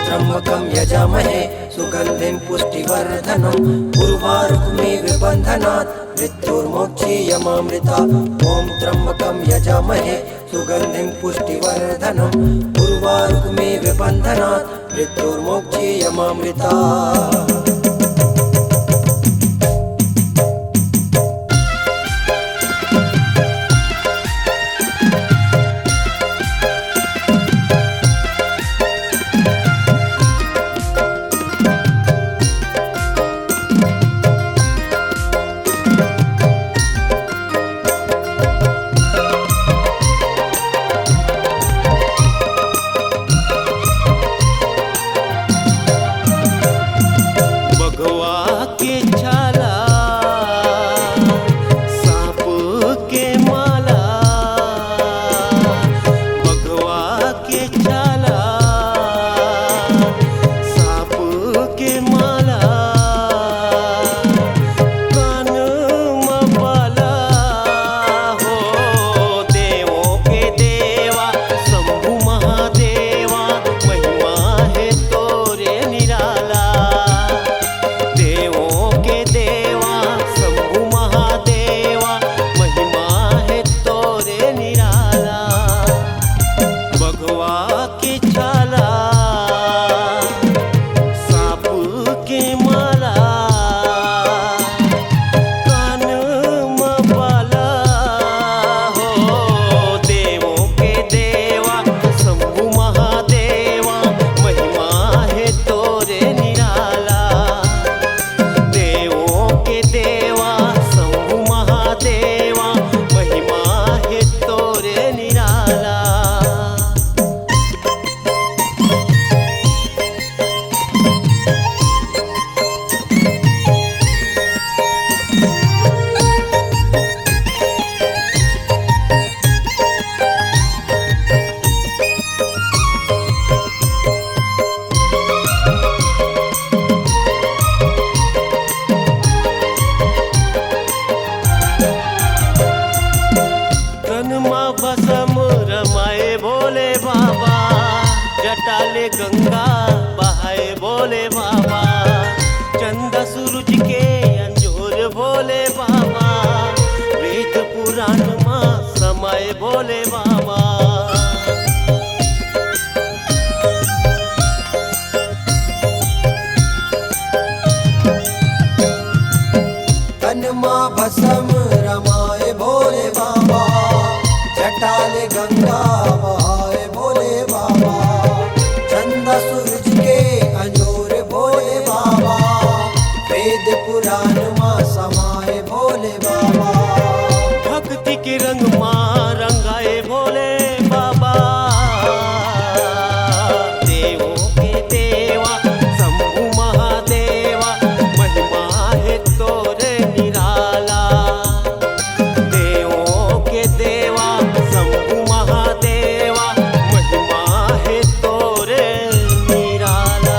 त्र्यंबकं यजामहे सुगंधिं पुष्टिवर्धनम् उर्वारुकमिव बन्धनात् मृत्युर्मोक्षीयमामृता। ॐ त्र्यंबकं यजामहे सुगंधिं पुष्टिवर्धनम् उर्वारुकमिव बन्धनात् मृत्युर्मोक्षीयमामृता। जटाले गंगा बहाए बोले बाबा, चंदा सूरज के अंजोर बोले बाबा, वेद पुराण माँ समाए बोले बाबा। तन माँ भस्म रमाए भोले बाबा, जटाले गंगा बहाए भोले बाबा, चंदा सूरज के अंजोर भोले बाबा, वेद पुराण माँ समाए भोले बाबा। भक्ति के रंग माँ रंगाए भोले बाबा, देवों के देवा शंभु महादेवा, महिमा है तोरे निराला। देवों के देवा शंभु महादेवा, महिमा है तोरे निराला।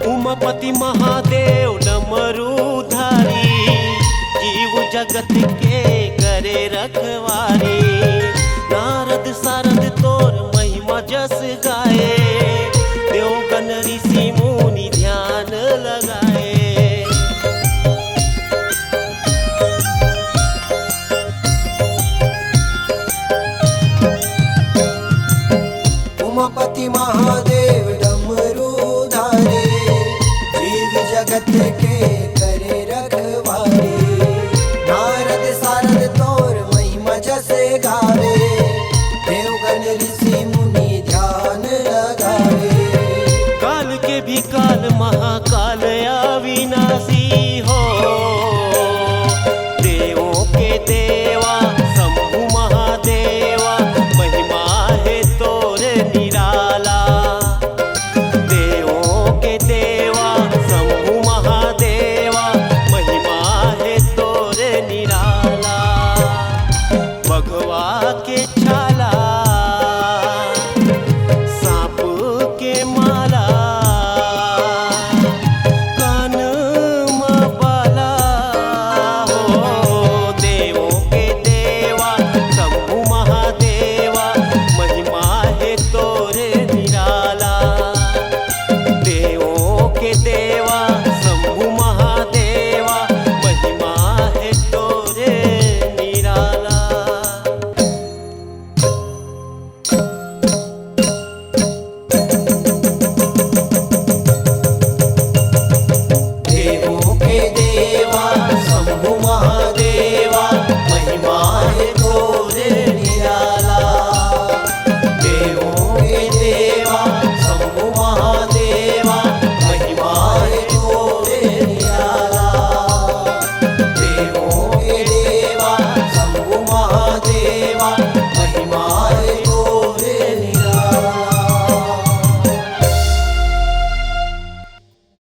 उमापति महादेव डमरूधारी, जीव जगत के करे रखवारी। नारद सारद तोर महिमा जस गाए, देवगण ऋषि मुनि ध्यान लगाए। उमापति महादेव डमरूधारी, जीव जगत